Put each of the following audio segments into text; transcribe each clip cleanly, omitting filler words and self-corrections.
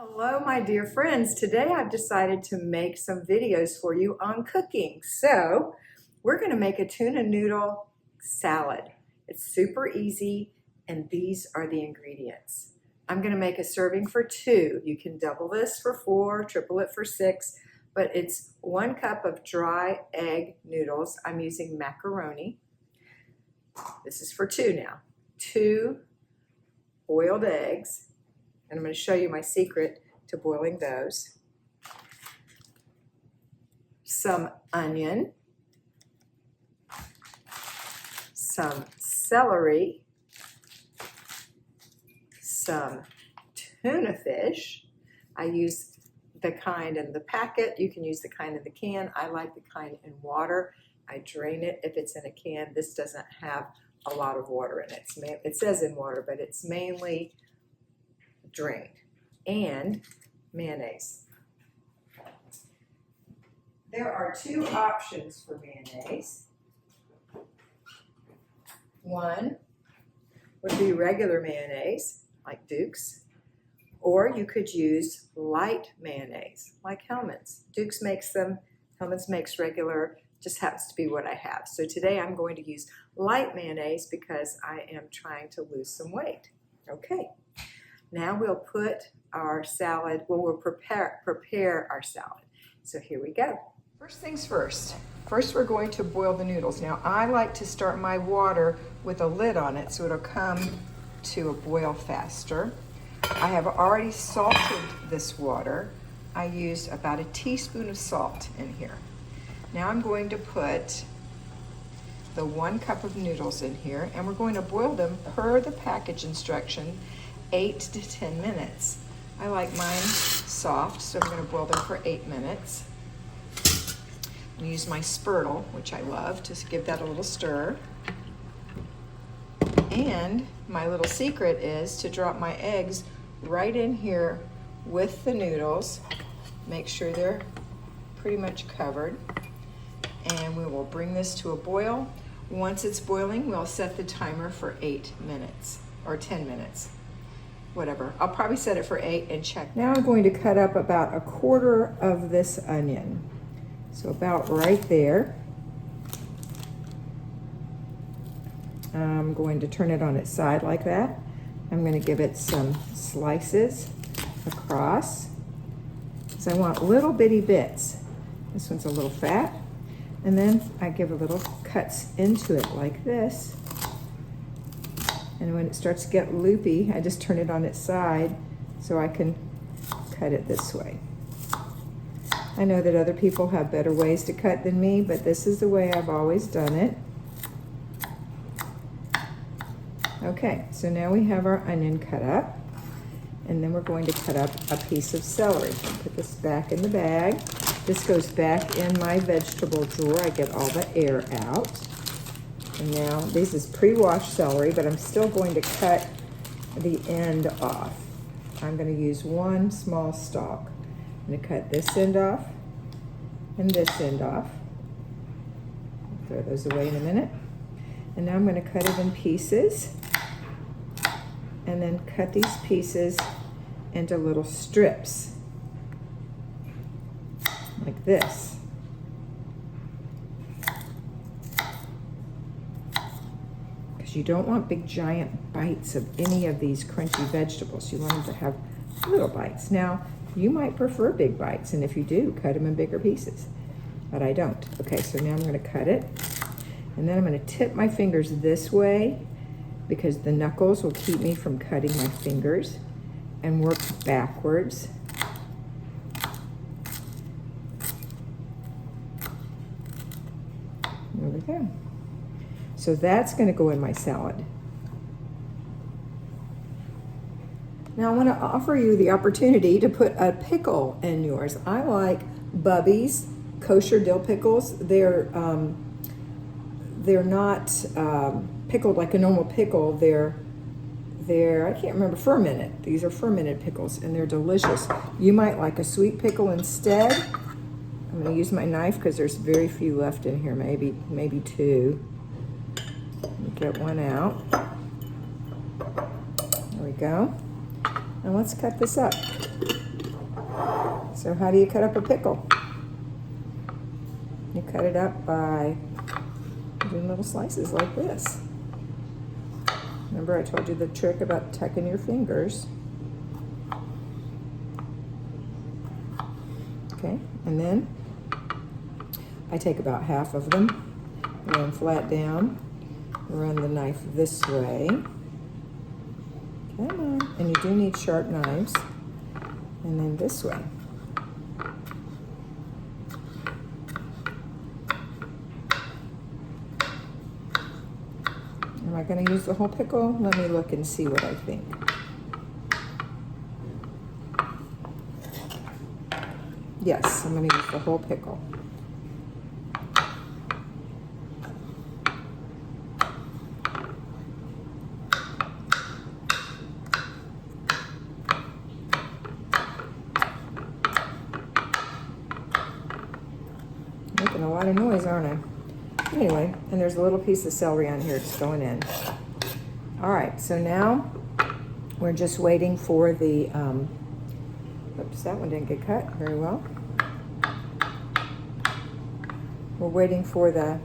Hello, my dear friends. Today I've decided to make some videos for you on cooking. So we're going to make a tuna noodle salad. It's super easy, and these are the ingredients. I'm going to make a serving for 2. You can double this for 4, triple it for 6, but it's 1 cup of dry egg noodles. I'm using macaroni. This is for 2 now. 2 boiled eggs. And I'm going to show you my secret to boiling those. Some onion, some celery, some tuna fish. I use the kind in the packet. You can use the kind in the can. I like the kind in water. I drain it if it's in a can. This doesn't have a lot of water in it. It says in water, but it's mainly drained. And mayonnaise. There are 2 options for mayonnaise. One would be regular mayonnaise, like Duke's, or you could use light mayonnaise, like Hellmann's. Duke's makes them, Hellmann's makes regular, just happens to be what I have. So today I'm going to use light mayonnaise because I am trying to lose some weight. Okay. Now we'll put our salad, we'll prepare our salad. So here we go. First things first. First we're going to boil the noodles. Now I like to start my water with a lid on it so it'll come to a boil faster. I have already salted this water. I used about a teaspoon of salt in here. Now I'm going to put the 1 cup of noodles in here, and we're going to boil them per the package instruction, 8 to 10 minutes. I like mine soft, so I'm going to boil them for 8 minutes. I'm going to use my spurtle, which I love, to give that a little stir. And my little secret is to drop my eggs right in here with the noodles. Make sure they're pretty much covered. And we will bring this to a boil. Once it's boiling, we'll set the timer for 8 minutes or 10 minutes. Whatever. I'll probably set it for 8 and check. Now I'm going to cut up about 1/4 of this onion. So about right there. I'm going to turn it on its side like that. I'm going to give it some slices across. So I want little bitty bits. This one's a little fat. And then I give a little cuts into it like this. And when it starts to get loopy, I just turn it on its side so I can cut it this way. I know that other people have better ways to cut than me, but this is the way I've always done it. Okay, so now we have our onion cut up, and then we're going to cut up a piece of celery. Put this back in the bag. This goes back in my vegetable drawer. I get all the air out. And now, this is pre-washed celery, but I'm still going to cut the end off. I'm going to use 1 small stalk. I'm going to cut this end off and this end off. I'll throw those away in a minute. And now I'm going to cut it in pieces. And then cut these pieces into little strips. Like this. You don't want big giant bites of any of these crunchy vegetables. You want them to have little bites. Now, you might prefer big bites, and if you do, cut them in bigger pieces. But I don't. Okay, so now I'm going to cut it. And then I'm going to tip my fingers this way because the knuckles will keep me from cutting my fingers, and work backwards. There we go. So that's going to go in my salad. Now I want to offer you the opportunity to put a pickle in yours. I like Bubby's kosher dill pickles. They're not pickled like a normal pickle. They're I can't remember, fermented. These are fermented pickles, and they're delicious. You might like a sweet pickle instead. I'm going to use my knife because there's very few left in here. Maybe 2. Get one out. There we go. Now let's cut this up. So how do you cut up a pickle? You cut it up by doing little slices like this. Remember I told you the trick about tucking your fingers. Okay, and then I take about half of them, lay them flat down, run the knife this way. Come on, and you do need sharp knives. And then this way. Am I going to use the whole pickle? Let me look and see what I think. Yes, I'm going to use the whole pickle. Making a lot of noise, aren't I? Anyway, and there's a little piece of celery on here just going in. All right, so now we're just waiting for the, oops, that one didn't get cut very well. We're waiting for the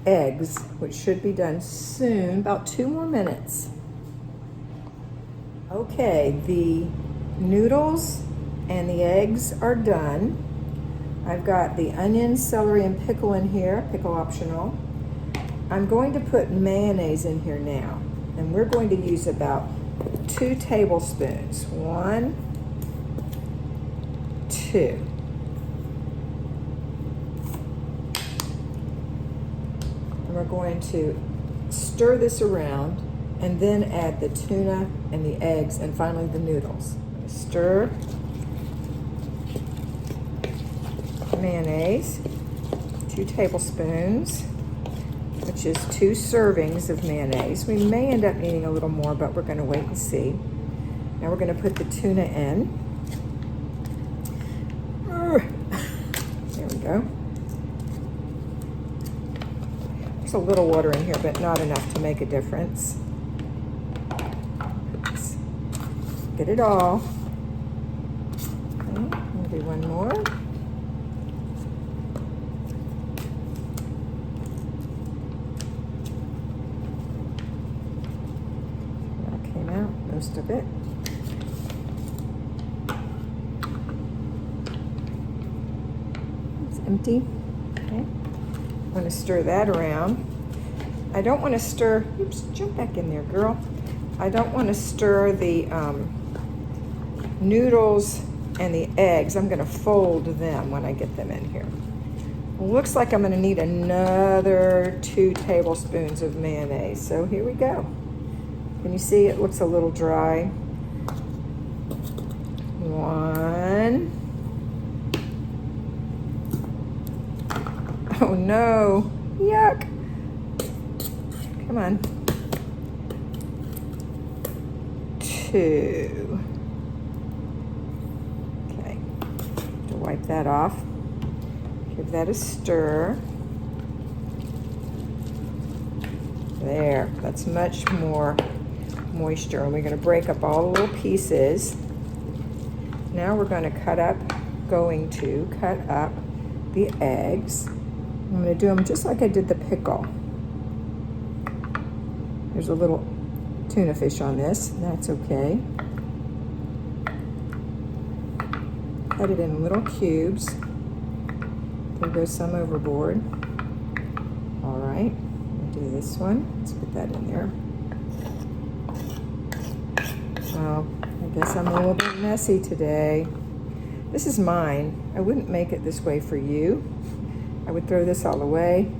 eggs, which should be done soon, about 2 more minutes. Okay, the noodles and the eggs are done. I've got the onion, celery, and pickle in here, pickle optional. I'm going to put mayonnaise in here now, and we're going to use about 2 tablespoons. 1, 2. And we're going to stir this around and then add the tuna and the eggs and finally the noodles. Stir. Mayonnaise, 2 tablespoons, which is 2 servings of mayonnaise. We may end up needing a little more, but we're going to wait and see. Now we're going to put the tuna in. There we go. There's a little water in here, but not enough to make a difference. Let's get it all. Okay, we'll do one more. Most of it. It's empty. Okay. I'm going to stir that around. I don't want to stir, oops, jump back in there, girl. I don't want to stir the noodles and the eggs. I'm going to fold them when I get them in here. Looks like I'm going to need another 2 tablespoons of mayonnaise. So here we go. Can you see it looks a little dry? 1. Oh no, yuck. Come on. 2. Okay, to wipe that off. Give that a stir. There, that's much more moisture, and we're going to break up all the little pieces. Now we're going to cut up the eggs. I'm going to do them just like I did the pickle. There's a little tuna fish on this. That's okay. Cut it in little cubes. There goes some overboard. All right, we'll do this one. Let's put that in there. Well, I guess I'm a little bit messy today. This is mine. I wouldn't make it this way for you. I would throw this all away,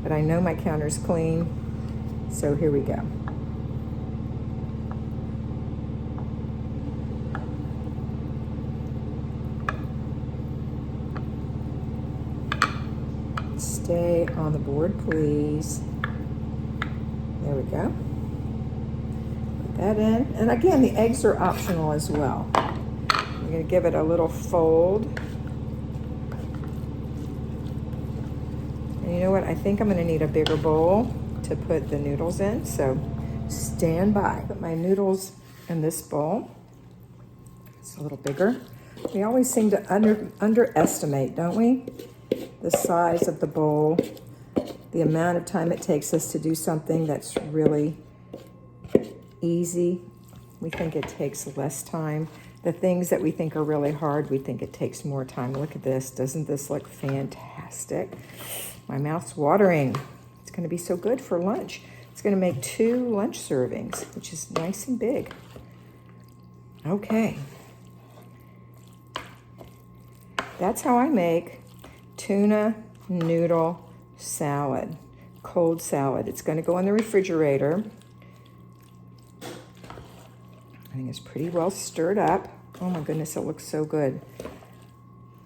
but I know my counter's clean, so here we go. Stay on the board, please. There we go. That in, and again, the eggs are optional as well. I'm going to give it a little fold. And you know what? I think I'm going to need a bigger bowl to put the noodles in, so stand by. Put my noodles in this bowl. So a little bigger. We always seem to underestimate, don't we? The size of the bowl, the amount of time it takes us to do something that's really easy. We think it takes less time. The things that we think are really hard, we think it takes more time. Look at this. Doesn't this look fantastic? My mouth's watering. It's going to be so good for lunch. It's going to make 2 lunch servings, which is nice and big. Okay. That's how I make tuna noodle salad, cold salad. It's going to go in the refrigerator. I think it's pretty well stirred up. Oh my goodness, it looks so good.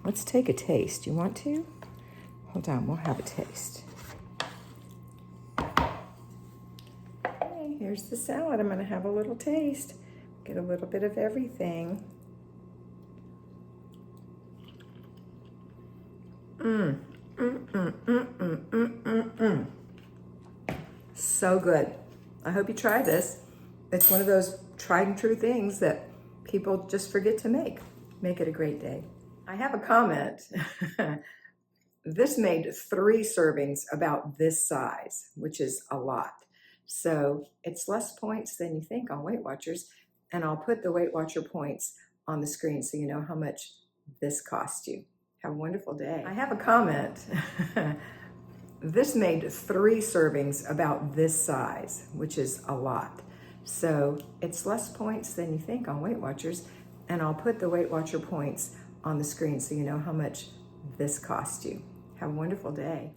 Let's take a taste. Do you want to? Hold on, we'll have a taste. Okay, here's the salad. I'm going to have a little taste. Get a little bit of everything. So good. I hope you try this. It's one of those tried and true things that people just forget to make. Make it a great day. I have a comment. This made 3 servings about this size, which is a lot. So it's less points than you think on Weight Watchers. And I'll put the Weight Watcher points on the screen so you know how much this cost you. Have a wonderful day. I have a comment. This made 3 servings about this size, which is a lot. So it's less points than you think on Weight Watchers. And I'll put the Weight Watcher points on the screen so you know how much this cost you. Have a wonderful day.